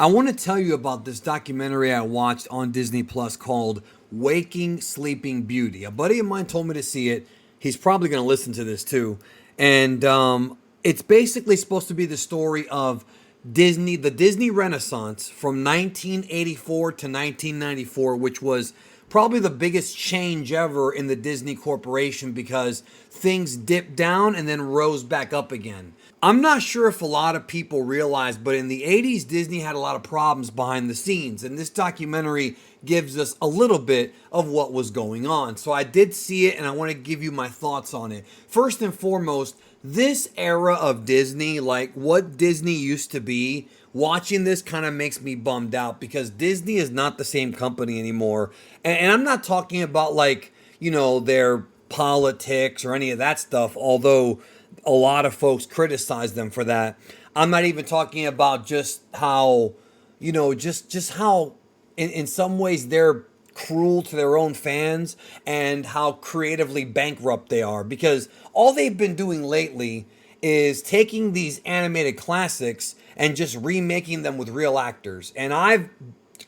I want to tell you about this documentary I watched on Disney Plus called Waking Sleeping Beauty. A buddy of mine told me to see it. He's probably going to listen to this too. And it's basically supposed to be the story of Disney, the Disney Renaissance from 1984 to 1994, which was probably the biggest change ever in the Disney Corporation because things dipped down and then rose back up again. I'm not sure if a lot of people realize, but in the 80s, Disney had a lot of problems behind the scenes, and this documentary gives us a little bit of what was going on. So I did see it, and I want to give you my thoughts on it. First and foremost, this era of Disney, like what Disney used to be, watching this kind of makes me bummed out because Disney is not the same company anymore. And I'm not talking about like, their politics or any of that stuff, although a lot of folks criticize them for that. I'm not even talking about just how, just how in some ways they're cruel to their own fans and how creatively bankrupt they are, because all they've been doing lately is taking these animated classics and just remaking them with real actors. And I've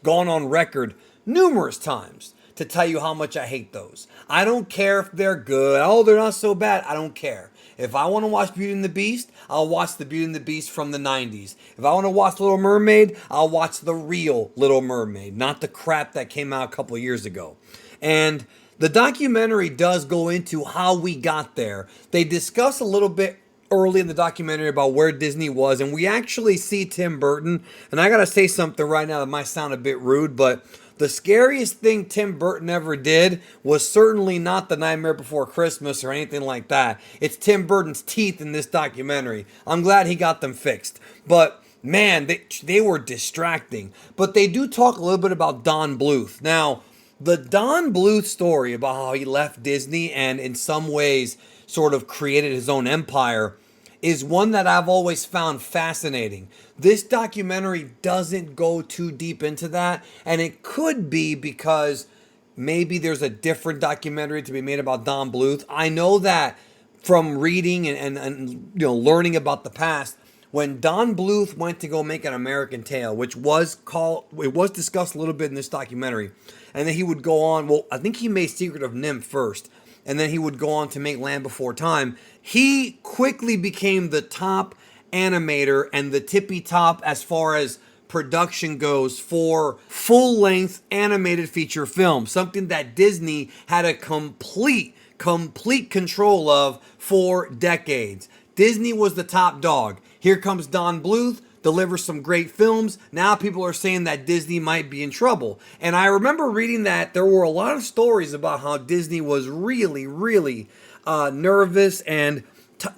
gone on record numerous times to tell you how much I hate those. I don't care if they're good. Oh, they're not so bad. I don't care. If I want to watch Beauty and the Beast, I'll watch the Beauty and the Beast from the 90s. If I want to watch Little Mermaid, I'll watch the real Little Mermaid, not the crap that came out a couple of years ago. And the documentary does go into how we got there. They discuss a little bit early in the documentary about where Disney was, and we actually see Tim Burton. And I gotta say something right now that might sound a bit rude, but the scariest thing Tim Burton ever did was certainly not The Nightmare Before Christmas or anything like that. It's Tim Burton's teeth in this documentary. I'm glad he got them fixed. But man, they were distracting. But they do talk a little bit about Don Bluth. Now, the Don Bluth story about how he left Disney and in some ways sort of created his own empire is one that I've always found fascinating. This documentary doesn't go too deep into that, and it could be because maybe there's a different documentary to be made about Don Bluth. I know that from reading and learning about the past, when Don Bluth went to go make An American Tale, which was discussed a little bit in this documentary, and then he would go on, well, I think he made Secret of Nim first, and then he would go on to make Land Before Time. He quickly became the top animator and the tippy top as far as production goes for full-length animated feature film, something that Disney had a complete control of for decades. Disney was the top dog. Here comes Don Bluth, delivers some great films. Now people are saying that Disney might be in trouble. And I remember reading that there were a lot of stories about how Disney was really, really nervous, and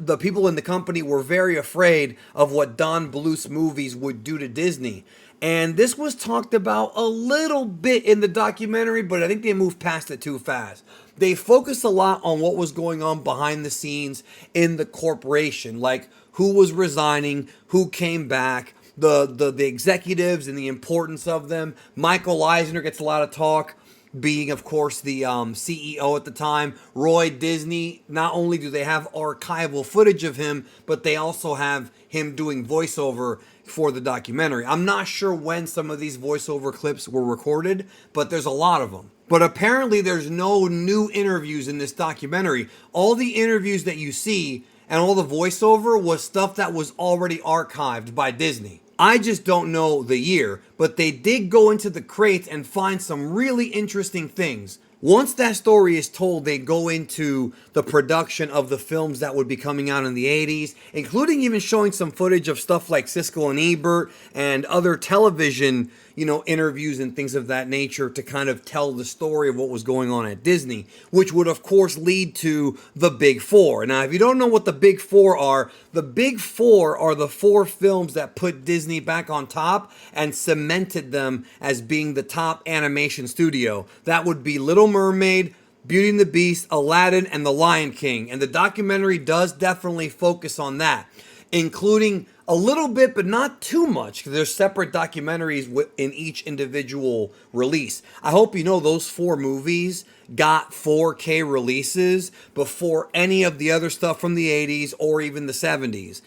the people in the company were very afraid of what Don Bluth's movies would do to Disney. And this was talked about a little bit in the documentary, but I think they moved past it too fast. They focused a lot on what was going on behind the scenes in the corporation, like who was resigning, who came back, the executives and the importance of them. Michael Eisner gets a lot of talk, being, of course, the CEO at the time. Roy Disney, not only do they have archival footage of him, but they also have him doing voiceover for the documentary. I'm not sure when some of these voiceover clips were recorded, but there's a lot of them. But apparently there's no new interviews in this documentary. All the interviews that you see and all the voiceover was stuff that was already archived by Disney. I just don't know the year, but they did go into the crates and find some really interesting things. Once that story is told, they go into the production of the films that would be coming out in the 80s, including even showing some footage of stuff like Siskel and Ebert and other television, interviews and things of that nature to kind of tell the story of what was going on at Disney, which would, of course, lead to the Big Four. Now, if you don't know what the Big Four are the four films that put Disney back on top and cemented them as being the top animation studio. That would be Little Mermaid, Beauty and the Beast, Aladdin, and The Lion King. And the documentary does definitely focus on that, including a little bit, but not too much, because there's separate documentaries in each individual release. I hope you know those four movies got 4K releases before any of the other stuff from the 80s or even the 70s.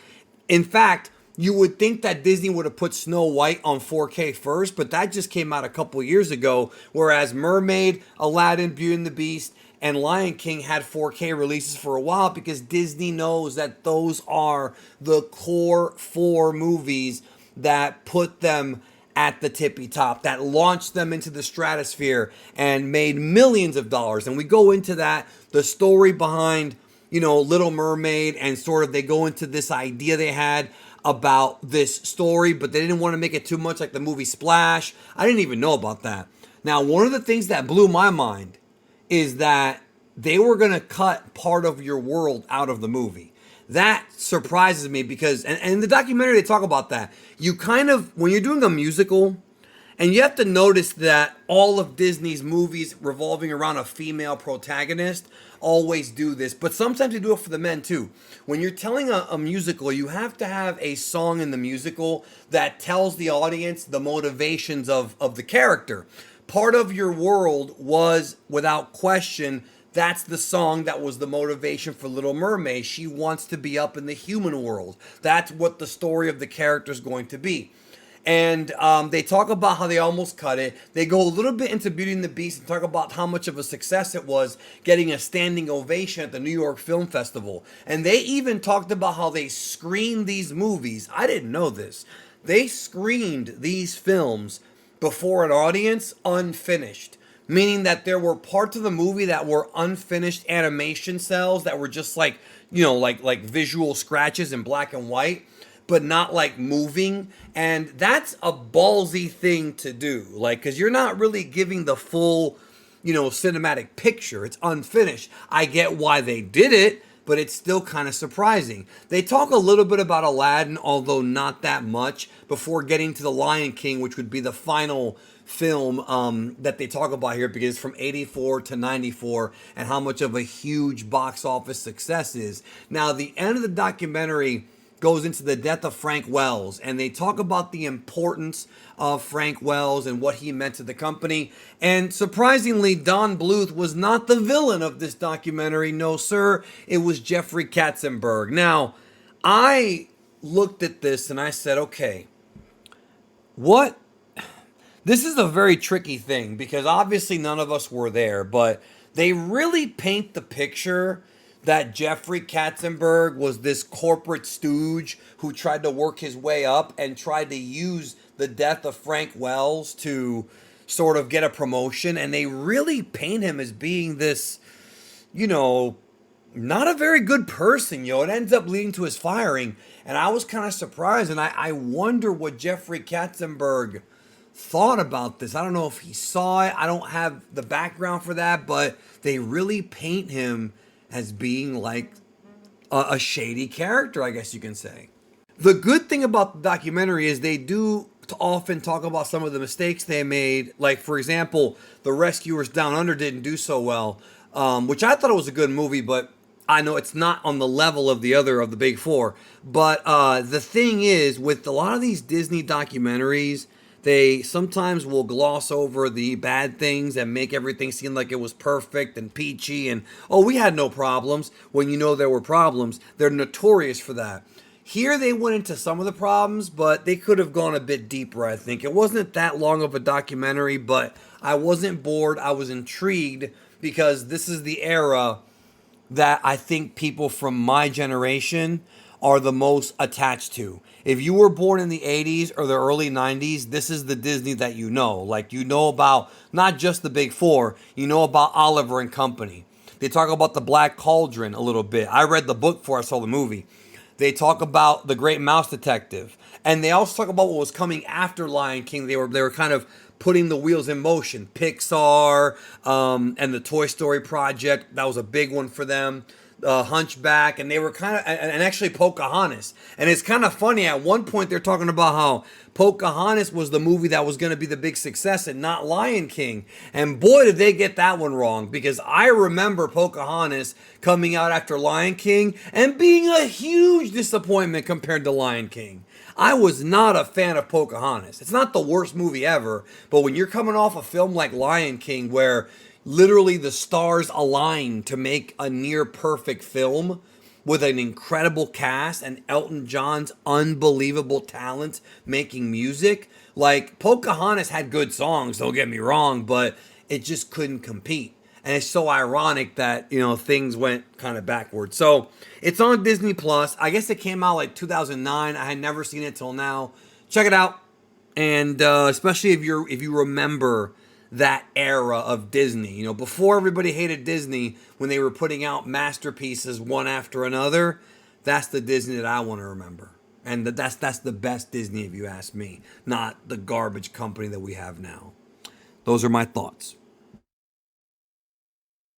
In fact, You would think that Disney would have put Snow White on 4K first, but that just came out a couple years ago. Whereas Mermaid, Aladdin, Beauty and the Beast, and Lion King had 4K releases for a while because Disney knows that those are the core four movies that put them at the tippy top, that launched them into the stratosphere and made millions of dollars. And we go into that, the story behind, Little Mermaid, and sort of they go into this idea they had about this story, but they didn't want to make it too much like the movie Splash. I didn't even know about that. Now, one of the things that blew my mind is that they were going to cut part of your world out of the movie. That surprises me because, and in the documentary they talk about that. You kind of, when you're doing a musical, and you have to notice that all of Disney's movies revolving around a female protagonist always do this, but sometimes they do it for the men too. When you're telling a musical, you have to have a song in the musical that tells the audience the motivations of the character. Part of your world was, without question, that's the song that was the motivation for Little Mermaid. She wants to be up in the human world. That's what the story of the character is going to be. And they talk about how they almost cut it. They go a little bit into Beauty and the Beast and talk about how much of a success it was, getting a standing ovation at the New York Film Festival. And they even talked about how they screened these movies. I didn't know this. They screened these films before an audience unfinished, meaning that there were parts of the movie that were unfinished animation cells that were just like visual scratches in black and white, but not like moving. And that's a ballsy thing to do, because you're not really giving the full, cinematic picture. It's unfinished. I get why they did it, but it's still kind of surprising. They talk a little bit about Aladdin, although not that much, before getting to the Lion King, which would be the final film that they talk about here, because it's from 84 to 94 and how much of a huge box office success is. Now, the end of the documentary goes into the death of Frank Wells, and they talk about the importance of Frank Wells and what he meant to the company. And surprisingly, Don Bluth was not the villain of this documentary. No, sir. It was Jeffrey Katzenberg. Now, I looked at this and I said, okay, this is a very tricky thing, because obviously none of us were there, but they really paint the picture that Jeffrey Katzenberg was this corporate stooge who tried to work his way up and tried to use the death of Frank Wells to sort of get a promotion. And they really paint him as being this, not a very good person. It ends up leading to his firing. And I was kind of surprised. And I wonder what Jeffrey Katzenberg thought about this. I don't know if he saw it. I don't have the background for that, but they really paint him as being like a shady character, I guess you can say. The good thing about the documentary is they do often talk about some of the mistakes they made. Like, for example, The Rescuers Down Under didn't do so well, which I thought it was a good movie, but I know it's not on the level of the other of the big four. But the thing is, with a lot of these Disney documentaries, they sometimes will gloss over the bad things and make everything seem like it was perfect and peachy and, oh, we had no problems, when there were problems. They're notorious for that. Here they went into some of the problems, but they could have gone a bit deeper, I think. It wasn't that long of a documentary, but I wasn't bored. I was intrigued, because this is the era that I think people from my generation are the most attached to. If you were born in the 80s or the early 90s, this is the Disney that you know. Like, about not just the big four, about Oliver and Company. They talk about the Black Cauldron a little bit. I read the book before I saw the movie. They talk about The Great Mouse Detective. And they also talk about what was coming after Lion King. They were kind of putting the wheels in motion. Pixar and the Toy Story project, that was a big one for them. Hunchback, and they were and actually Pocahontas. And it's kind of funny, at one point they're talking about how Pocahontas was the movie that was going to be the big success and not Lion King. And boy, did they get that one wrong, because I remember Pocahontas coming out after Lion King and being a huge disappointment compared to Lion King. I was not a fan of Pocahontas. It's not the worst movie ever, but when you're coming off a film like Lion King, where literally the stars aligned to make a near perfect film, with an incredible cast and Elton John's unbelievable talent making music. Like, Pocahontas had good songs, don't get me wrong, but it just couldn't compete. And it's so ironic that, things went kind of backwards. So it's on Disney Plus. I guess it came out like 2009. I had never seen it till now. Check it out. And especially if you remember that era of Disney, before everybody hated Disney when they were putting out masterpieces one after another. That's the Disney that I want to remember, and that's the best Disney if you ask me, not the garbage company that we have now. Those are my thoughts.